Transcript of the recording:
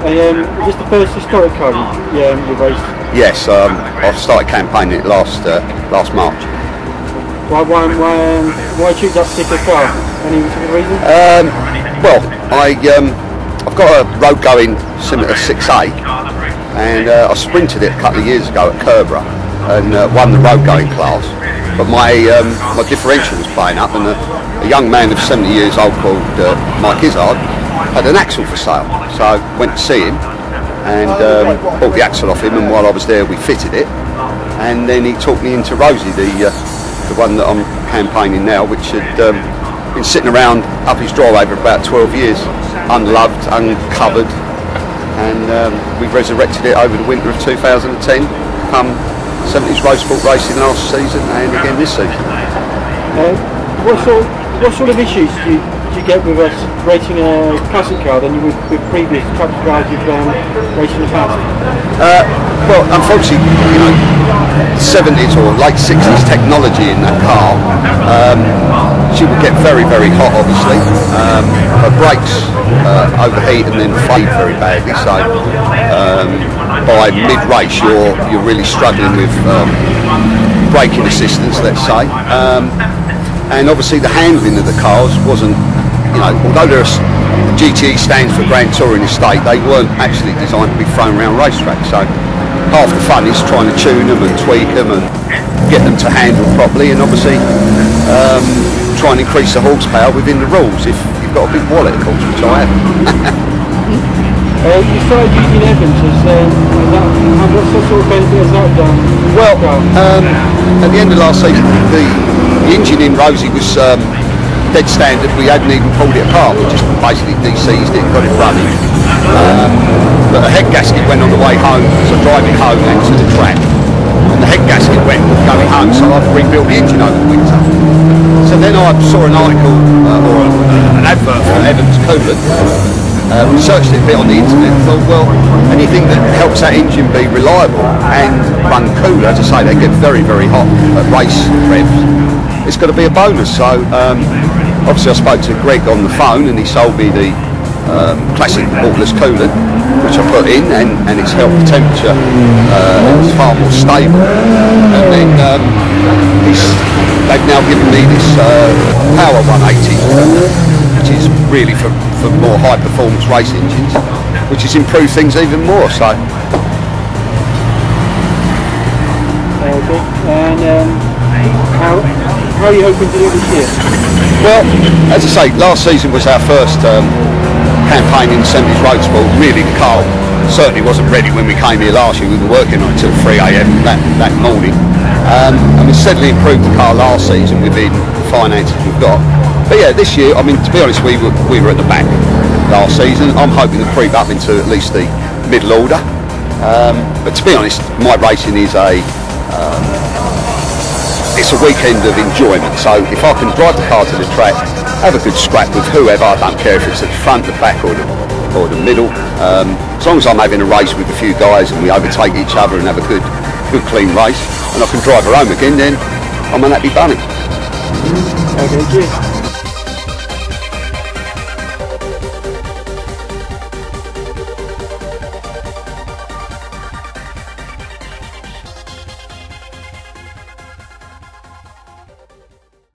Is this the first historic car you raced? Yes, I started campaigning it last March. Why choose that particular car? Any particular reason? Well, I've got a road going Scimitar 6A, and I sprinted it a couple of years ago at Kerborough and won the road going class. But my differential was playing up, and a young man of 70 years old called Mike Izzard had an axle for sale. So I went to see him and bought the axle off him, and while I was there we fitted it, and then he took me into Rosie, the one that I'm campaigning now, which had been sitting around up his driveway for about 12 years, unloved, uncovered, and we resurrected it over the winter of 2010, come 70's Roadsport racing last season and again this season. What sort of issues do you get with us racing a classic car than you would with previous types of cars you've raced in the past? Well, unfortunately, 70's or late 60's technology in that car, she would get very, very hot, obviously. Her brakes overheat and then fade very badly, so by mid-race you're really struggling with braking assistance, let's say. And obviously the handling of the cars wasn't, although GTE stands for Grand Touring Estate, they weren't actually designed to be thrown around racetracks. So half the fun is trying to tune them and tweak them and get them to handle properly, and obviously try and increase the horsepower within the rules if you've got a big wallet, of course, which I have. You started using Evans what sort of benefit has that done? Well, at the end of last season, the engine in Rosie was dead standard. We hadn't even pulled it apart. We just basically de-seized it and got it running. But the head gasket went on the way home, so driving home and to the track. And the head gasket went going home, so I'd rebuilt the engine over the winter. So then I saw an article or an advert for Evans Coolant. Researched it a bit on the internet and thought, well, anything that helps that engine be reliable and run cooler, as I say, they get very, very hot at race revs, it's got to be a bonus. So obviously I spoke to Greg on the phone and he sold me the classic Waterless Coolant, which I put in, and it's helped the temperature, it's far more stable. And then they've now given me this Power 180, which is really for more high performance race engines, which has improved things even more. So. Okay. And how are you hoping to do this year? Well, as I say, last season was our first campaign in 70's Roadsport. Really, the car certainly wasn't ready when we came here last year. We were working on it till 3 AM that morning. And we steadily improved the car last season within the finances we've got. But yeah, this year, I mean, to be honest, we were at the back last season. I'm hoping to creep up into at least the middle order. But to be honest, my racing is it's a weekend of enjoyment. So if I can drive the car to the track, have a good scrap with whoever, I don't care if it's at the front, the back, or the middle. As long as I'm having a race with a few guys and we overtake each other and have a good clean race, and I can drive her home again, then I'm an happy bunny. Okay, cheers.